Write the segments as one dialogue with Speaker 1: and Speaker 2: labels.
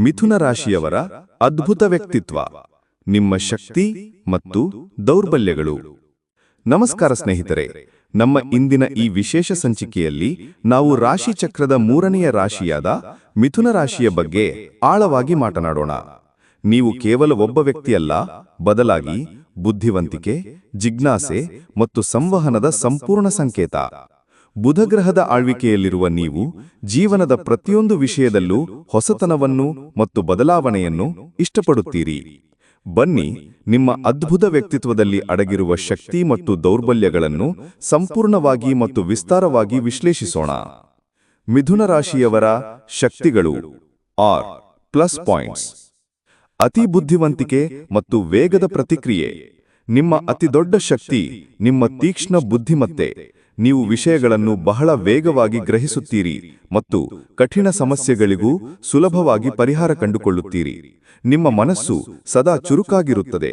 Speaker 1: ಮಿಥುನ ರಾಶಿಯವರ ಅದ್ಭುತ ವ್ಯಕ್ತಿತ್ವ, ನಿಮ್ಮ ಶಕ್ತಿ ಮತ್ತು ದೌರ್ಬಲ್ಯಗಳು. ನಮಸ್ಕಾರ ಸ್ನೇಹಿತರೆ, ನಮ್ಮ ಇಂದಿನ ಈ ವಿಶೇಷ ಸಂಚಿಕೆಯಲ್ಲಿ ನಾವು ರಾಶಿಚಕ್ರದ 3ನೆಯ ರಾಶಿಯಾದ ಮಿಥುನ ರಾಶಿಯ ಬಗ್ಗೆ ಆಳವಾಗಿ ಮಾತನಾಡೋಣ. ನೀವು ಕೇವಲ ಒಬ್ಬ ವ್ಯಕ್ತಿಯಲ್ಲ, ಬದಲಾಗಿ ಬುದ್ಧಿವಂತಿಕೆ, ಜಿಜ್ಞಾಸೆ ಮತ್ತು ಸಂವಹನದ ಸಂಪೂರ್ಣ ಸಂಕೇತ. ಬುಧಗ್ರಹದ ಆಳ್ವಿಕೆಯಲ್ಲಿರುವ ನೀವು ಜೀವನದ ಪ್ರತಿಯೊಂದು ವಿಷಯದಲ್ಲೂ ಹೊಸತನವನ್ನು ಮತ್ತು ಬದಲಾವಣೆಯನ್ನು ಇಷ್ಟಪಡುತ್ತೀರಿ. ಬನ್ನಿ, ನಿಮ್ಮ ಅದ್ಭುತ ವ್ಯಕ್ತಿತ್ವದಲ್ಲಿ ಅಡಗಿರುವ ಶಕ್ತಿ ಮತ್ತು ದೌರ್ಬಲ್ಯಗಳನ್ನು ಸಂಪೂರ್ಣವಾಗಿ ಮತ್ತು ವಿಸ್ತಾರವಾಗಿ ವಿಶ್ಲೇಷಿಸೋಣ. ಮಿಥುನ ರಾಶಿಯವರ ಶಕ್ತಿಗಳು ಆರ್ ಪ್ಲಸ್ ಪಾಯಿಂಟ್ಸ್. ಅತಿ ಬುದ್ಧಿವಂತಿಕೆ ಮತ್ತು ವೇಗದ ಪ್ರತಿಕ್ರಿಯೆ. ನಿಮ್ಮ ಅತಿದೊಡ್ಡ ಶಕ್ತಿ ನಿಮ್ಮ ತೀಕ್ಷ್ಣ ಬುದ್ಧಿಮತ್ತೆ. ನೀವು ವಿಷಯಗಳನ್ನು ಬಹಳ ವೇಗವಾಗಿ ಗ್ರಹಿಸುತ್ತೀರಿ ಮತ್ತು ಕಠಿಣ ಸಮಸ್ಯೆಗಳಿಗೂ ಸುಲಭವಾಗಿ ಪರಿಹಾರ ಕಂಡುಕೊಳ್ಳುತ್ತೀರಿ. ನಿಮ್ಮ ಮನಸ್ಸು ಸದಾ ಚುರುಕಾಗಿರುತ್ತದೆ.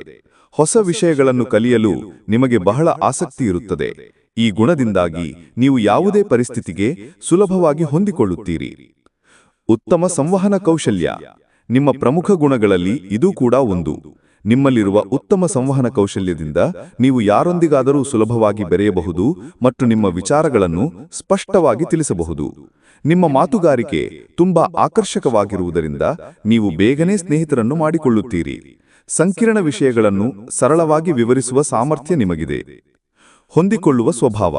Speaker 1: ಹೊಸ ವಿಷಯಗಳನ್ನು ಕಲಿಯಲು ನಿಮಗೆ ಬಹಳ ಆಸಕ್ತಿ ಇರುತ್ತದೆ. ಈ ಗುಣದಿಂದಾಗಿ ನೀವು ಯಾವುದೇ ಪರಿಸ್ಥಿತಿಗೆ ಸುಲಭವಾಗಿ ಹೊಂದಿಕೊಳ್ಳುತ್ತೀರಿ. ಉತ್ತಮ ಸಂವಹನ ಕೌಶಲ್ಯ. ನಿಮ್ಮ ಪ್ರಮುಖ ಗುಣಗಳಲ್ಲಿ ಇದೂ ಕೂಡ ಒಂದು. ನಿಮ್ಮಲ್ಲಿರುವ ಉತ್ತಮ ಸಂವಹನ ಕೌಶಲ್ಯದಿಂದ ನೀವು ಯಾರೊಂದಿಗಾದರೂ ಸುಲಭವಾಗಿ ಬೆರೆಯಬಹುದು ಮತ್ತು ನಿಮ್ಮ ವಿಚಾರಗಳನ್ನು ಸ್ಪಷ್ಟವಾಗಿ ತಿಳಿಸಬಹುದು. ನಿಮ್ಮ ಮಾತುಗಾರಿಕೆ ತುಂಬಾ ಆಕರ್ಷಕವಾಗಿರುವುದರಿಂದ ನೀವು ಬೇಗನೆ ಸ್ನೇಹಿತರನ್ನು ಮಾಡಿಕೊಳ್ಳುತ್ತೀರಿ. ಸಂಕೀರ್ಣ ವಿಷಯಗಳನ್ನು ಸರಳವಾಗಿ ವಿವರಿಸುವ ಸಾಮರ್ಥ್ಯ ನಿಮಗಿದೆ. ಹೊಂದಿಕೊಳ್ಳುವ ಸ್ವಭಾವ.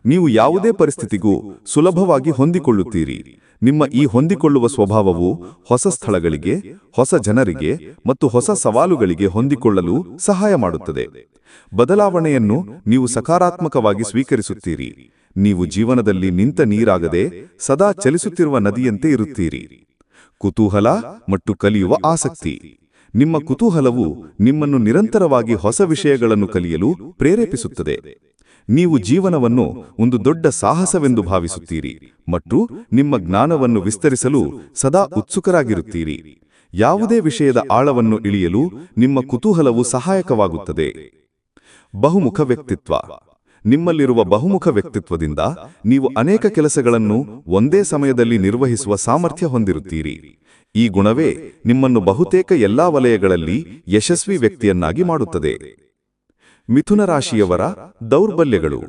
Speaker 1: ನೀವು ಯಾವುದೇ ಪರಿಸ್ಥಿತಿಗೂ ಸುಲಭವಾಗಿ ಹೊಂದಿಕೊಳ್ಳುತ್ತೀರಿ. ನಿಮ್ಮ ಈ ಹೊಂದಿಕೊಳ್ಳುವ ಸ್ವಭಾವವು ಹೊಸ ಸ್ಥಳಗಳಿಗೆ, ಹೊಸ ಜನರಿಗೆ ಮತ್ತು ಹೊಸ ಸವಾಲುಗಳಿಗೆ ಹೊಂದಿಕೊಳ್ಳಲು ಸಹಾಯ ಮಾಡುತ್ತದೆ. ಬದಲಾವಣೆಯನ್ನು ನೀವು ಸಕಾರಾತ್ಮಕವಾಗಿ ಸ್ವೀಕರಿಸುತ್ತೀರಿ. ನೀವು ಜೀವನದಲ್ಲಿ ನಿಂತ ನೀರಾಗದೆ ಸದಾ ಚಲಿಸುತ್ತಿರುವ ನದಿಯಂತೆ ಇರುತ್ತೀರಿ. ಕುತೂಹಲ ಮತ್ತು ಕಲಿಯುವ ಆಸಕ್ತಿ. ನಿಮ್ಮ ಕುತೂಹಲವು ನಿಮ್ಮನ್ನು ನಿರಂತರವಾಗಿ ಹೊಸ ವಿಷಯಗಳನ್ನು ಕಲಿಯಲು ಪ್ರೇರೇಪಿಸುತ್ತದೆ. ನೀವು ಜೀವನವನ್ನು ಒಂದು ದೊಡ್ಡ ಸಾಹಸವೆಂದು ಭಾವಿಸುತ್ತೀರಿ ಮತ್ತು ನಿಮ್ಮ ಜ್ಞಾನವನ್ನು ವಿಸ್ತರಿಸಲು ಸದಾ ಉತ್ಸುಕರಾಗಿರುತ್ತೀರಿ. ಯಾವುದೇ ವಿಷಯದ ಆಳವನ್ನು ಇಳಿಯಲು ನಿಮ್ಮ ಕುತೂಹಲವು ಸಹಾಯಕವಾಗುತ್ತದೆ. ಬಹುಮುಖ ವ್ಯಕ್ತಿತ್ವ. ನಿಮ್ಮಲ್ಲಿರುವ ಬಹುಮುಖ ವ್ಯಕ್ತಿತ್ವದಿಂದ ನೀವು ಅನೇಕ ಕೆಲಸಗಳನ್ನು ಒಂದೇ ಸಮಯದಲ್ಲಿ ನಿರ್ವಹಿಸುವ ಸಾಮರ್ಥ್ಯ ಹೊಂದಿರುತ್ತೀರಿ. ಈ ಗುಣವೇ ನಿಮ್ಮನ್ನು ಬಹುತೇಕ ಎಲ್ಲಾ ವಲಯಗಳಲ್ಲಿ ಯಶಸ್ವಿ ವ್ಯಕ್ತಿಯನ್ನಾಗಿ ಮಾಡುತ್ತದೆ. ಮಿಥುನ ರಾಶಿಯವರ ದೌರ್ಬಲ್ಯಗಳು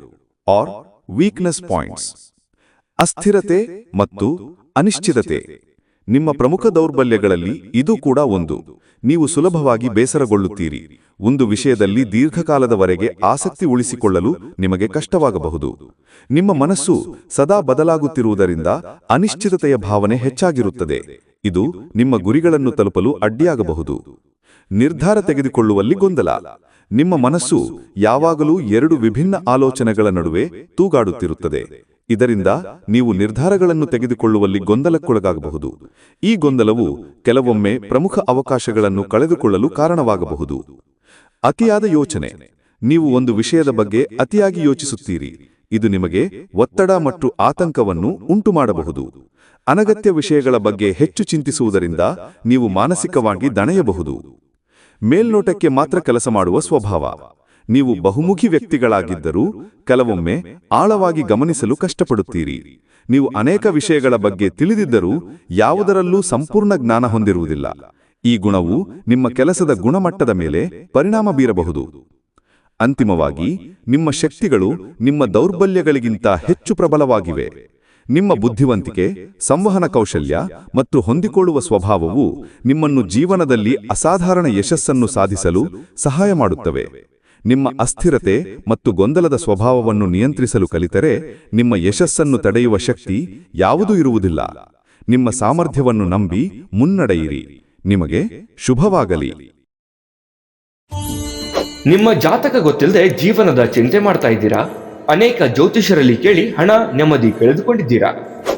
Speaker 1: ಆರ್ ವೀಕ್ನೆಸ್ ಪಾಯಿಂಟ್ಸ್. ಅಸ್ಥಿರತೆ ಮತ್ತು ಅನಿಶ್ಚಿತತೆ. ನಿಮ್ಮ ಪ್ರಮುಖ ದೌರ್ಬಲ್ಯಗಳಲ್ಲಿ ಇದು ಕೂಡ ಒಂದು. ನೀವು ಸುಲಭವಾಗಿ ಬೇಸರಗೊಳ್ಳುತ್ತೀರಿ. ಒಂದು ವಿಷಯದಲ್ಲಿ ದೀರ್ಘಕಾಲದವರೆಗೆ ಆಸಕ್ತಿ ಉಳಿಸಿಕೊಳ್ಳಲು ನಿಮಗೆ ಕಷ್ಟವಾಗಬಹುದು. ನಿಮ್ಮ ಮನಸ್ಸು ಸದಾ ಬದಲಾಗುತ್ತಿರುವುದರಿಂದ ಅನಿಶ್ಚಿತತೆಯ ಭಾವನೆ ಹೆಚ್ಚಾಗಿರುತ್ತದೆ. ಇದು ನಿಮ್ಮ ಗುರಿಗಳನ್ನು ತಲುಪಲು ಅಡ್ಡಿಯಾಗಬಹುದು. ನಿರ್ಧಾರ ತೆಗೆದುಕೊಳ್ಳುವಲ್ಲಿ ಗೊಂದಲ. ನಿಮ್ಮ ಮನಸ್ಸು ಯಾವಾಗಲೂ 2 ವಿಭಿನ್ನ ಆಲೋಚನೆಗಳ ನಡುವೆ ತೂಗಾಡುತ್ತಿರುತ್ತದೆ. ಇದರಿಂದ ನೀವು ನಿರ್ಧಾರಗಳನ್ನು ತೆಗೆದುಕೊಳ್ಳುವಲ್ಲಿ ಗೊಂದಲಕ್ಕೊಳಗಾಗಬಹುದು. ಈ ಗೊಂದಲವು ಕೆಲವೊಮ್ಮೆ ಪ್ರಮುಖ ಅವಕಾಶಗಳನ್ನು ಕಳೆದುಕೊಳ್ಳಲು ಕಾರಣವಾಗಬಹುದು. ಅತಿಯಾದ ಯೋಚನೆ. ನೀವು ಒಂದು ವಿಷಯದ ಬಗ್ಗೆ ಅತಿಯಾಗಿ ಯೋಚಿಸುತ್ತೀರಿ. ಇದು ನಿಮಗೆ ಒತ್ತಡ ಮತ್ತು ಆತಂಕವನ್ನು ಉಂಟುಮಾಡಬಹುದು. ಅನಗತ್ಯ ವಿಷಯಗಳ ಬಗ್ಗೆ ಹೆಚ್ಚು ಚಿಂತಿಸುವುದರಿಂದ ನೀವು ಮಾನಸಿಕವಾಗಿ ದಣೆಯಬಹುದು. ಮೇಲ್ನೋಟಕ್ಕೆ ಮಾತ್ರ ಕೆಲಸ ಮಾಡುವ ಸ್ವಭಾವ. ನೀವು ಬಹುಮುಖಿ ವ್ಯಕ್ತಿಗಳಾಗಿದ್ದರೂ ಕೆಲವೊಮ್ಮೆ ಆಳವಾಗಿ ಗಮನಿಸಲು ಕಷ್ಟಪಡುತ್ತೀರಿ. ನೀವು ಅನೇಕ ವಿಷಯಗಳ ಬಗ್ಗೆ ತಿಳಿದಿದ್ದರೂ ಯಾವುದರಲ್ಲೂ ಸಂಪೂರ್ಣ ಜ್ಞಾನ ಹೊಂದಿರುವುದಿಲ್ಲ. ಈ ಗುಣವು ನಿಮ್ಮ ಕೆಲಸದ ಗುಣಮಟ್ಟದ ಮೇಲೆ ಪರಿಣಾಮ ಬೀರಬಹುದು. ಅಂತಿಮವಾಗಿ, ನಿಮ್ಮ ಶಕ್ತಿಗಳು ನಿಮ್ಮ ದೌರ್ಬಲ್ಯಗಳಿಗಿಂತ ಹೆಚ್ಚು ಪ್ರಬಲವಾಗಿವೆ. ನಿಮ್ಮ ಬುದ್ಧಿವಂತಿಕೆ, ಸಂವಹನ ಕೌಶಲ್ಯ ಮತ್ತು ಹೊಂದಿಕೊಳ್ಳುವ ಸ್ವಭಾವವು ನಿಮ್ಮನ್ನು ಜೀವನದಲ್ಲಿ ಅಸಾಧಾರಣ ಯಶಸ್ಸನ್ನು ಸಾಧಿಸಲು ಸಹಾಯ ಮಾಡುತ್ತವೆ. ನಿಮ್ಮ ಅಸ್ಥಿರತೆ ಮತ್ತು ಗೊಂದಲದ ಸ್ವಭಾವವನ್ನು ನಿಯಂತ್ರಿಸಲು ಕಲಿತರೆ ನಿಮ್ಮ ಯಶಸ್ಸನ್ನು ತಡೆಯುವ ಶಕ್ತಿ ಯಾವುದೂ ಇರುವುದಿಲ್ಲ. ನಿಮ್ಮ ಸಾಮರ್ಥ್ಯವನ್ನು ನಂಬಿ ಮುನ್ನಡೆಯಿರಿ. ನಿಮಗೆ ಶುಭವಾಗಲಿ.
Speaker 2: ನಿಮ್ಮ ಜಾತಕ ಗೊತ್ತಿಲ್ಲದೆ ಜೀವನದ ಚಿಂತೆ ಮಾಡ್ತಾ ಇದ್ದೀರಾ? ಅನೇಕ ಜ್ಯೋತಿಷರಲ್ಲಿ ಕೇಳಿ ಹಣ ನೆಮ್ಮದಿ ಕಳೆದುಕೊಂಡಿದ್ದೀರಾ?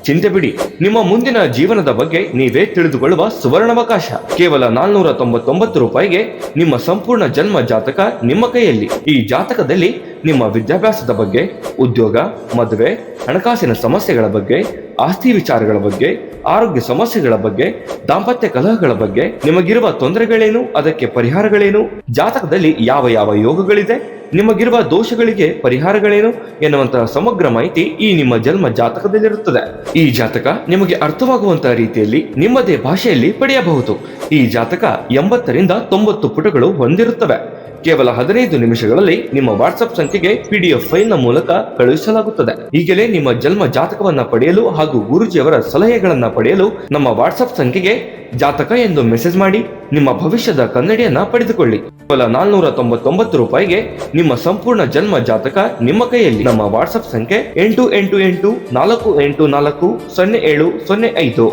Speaker 2: ಚಿಂತೆ ಬಿಡಿ, ನಿಮ್ಮ ಮುಂದಿನ ಜೀವನದ ಬಗ್ಗೆ ನೀವೇ ತಿಳಿದುಕೊಳ್ಳುವ ಸುವರ್ಣಾವಕಾಶ. ಕೇವಲ 499 ರೂಪಾಯಿಗೆ ನಿಮ್ಮ ಸಂಪೂರ್ಣ ಜನ್ಮ ಜಾತಕ ನಿಮ್ಮ ಕೈಯಲ್ಲಿ. ಈ ಜಾತಕದಲ್ಲಿ ನಿಮ್ಮ ವಿದ್ಯಾಭ್ಯಾಸದ ಬಗ್ಗೆ, ಉದ್ಯೋಗ, ಮದುವೆ, ಹಣಕಾಸಿನ ಸಮಸ್ಯೆಗಳ ಬಗ್ಗೆ, ಆಸ್ತಿ ವಿಚಾರಗಳ ಬಗ್ಗೆ, ಆರೋಗ್ಯ ಸಮಸ್ಯೆಗಳ ಬಗ್ಗೆ, ದಾಂಪತ್ಯ ಕಲಹಗಳ ಬಗ್ಗೆ, ನಿಮಗಿರುವ ತೊಂದರೆಗಳೇನು, ಅದಕ್ಕೆ ಪರಿಹಾರಗಳೇನು, ಜಾತಕದಲ್ಲಿ ಯಾವ ಯಾವ ಯೋಗಗಳಿದೆ, ನಿಮಗಿರುವ ದೋಷಗಳಿಗೆ ಪರಿಹಾರಗಳೇನು ಎನ್ನುವಂತಹ ಸಮಗ್ರ ಮಾಹಿತಿ ಈ ನಿಮ್ಮ ಜನ್ಮ ಜಾತಕದಲ್ಲಿರುತ್ತದೆ. ಈ ಜಾತಕ ನಿಮಗೆ ಅರ್ಥವಾಗುವಂತಹ ರೀತಿಯಲ್ಲಿ ನಿಮ್ಮದೇ ಭಾಷೆಯಲ್ಲಿ ಪಡೆಯಬಹುದು. ಈ ಜಾತಕ 80ರಿಂದ 90 ಪುಟಗಳು ಹೊಂದಿರುತ್ತವೆ. ಕೇವಲ 15 ನಿಮಿಷಗಳಲ್ಲಿ ನಿಮ್ಮ ವಾಟ್ಸ್ಆಪ್ ಸಂಖ್ಯೆಗೆ PDF ಫೈಲ್ ನ ಮೂಲಕ ಕಳುಹಿಸಲಾಗುತ್ತದೆ. ಈಗಲೇ ನಿಮ್ಮ ಜನ್ಮ ಜಾತಕವನ್ನ ಪಡೆಯಲು ಹಾಗೂ ಗುರುಜಿಯವರ ಸಲಹೆಗಳನ್ನ ಪಡೆಯಲು ನಮ್ಮ ವಾಟ್ಸ್ಆಪ್ ಸಂಖ್ಯೆಗೆ ಜಾತಕ ಎಂದು ಮೆಸೇಜ್ ಮಾಡಿ ನಿಮ್ಮ ಭವಿಷ್ಯದ ಕನ್ನಡಿಯನ್ನ ಪಡೆದುಕೊಳ್ಳಿ. ಕೇವಲ 499 ರೂಪಾಯಿಗೆ ನಿಮ್ಮ ಸಂಪೂರ್ಣ ಜನ್ಮ ಜಾತಕ ನಿಮ್ಮ ಕೈಯಲ್ಲಿ. ನಮ್ಮ ವಾಟ್ಸ್ಆಪ್ ಸಂಖ್ಯೆ 8884840705.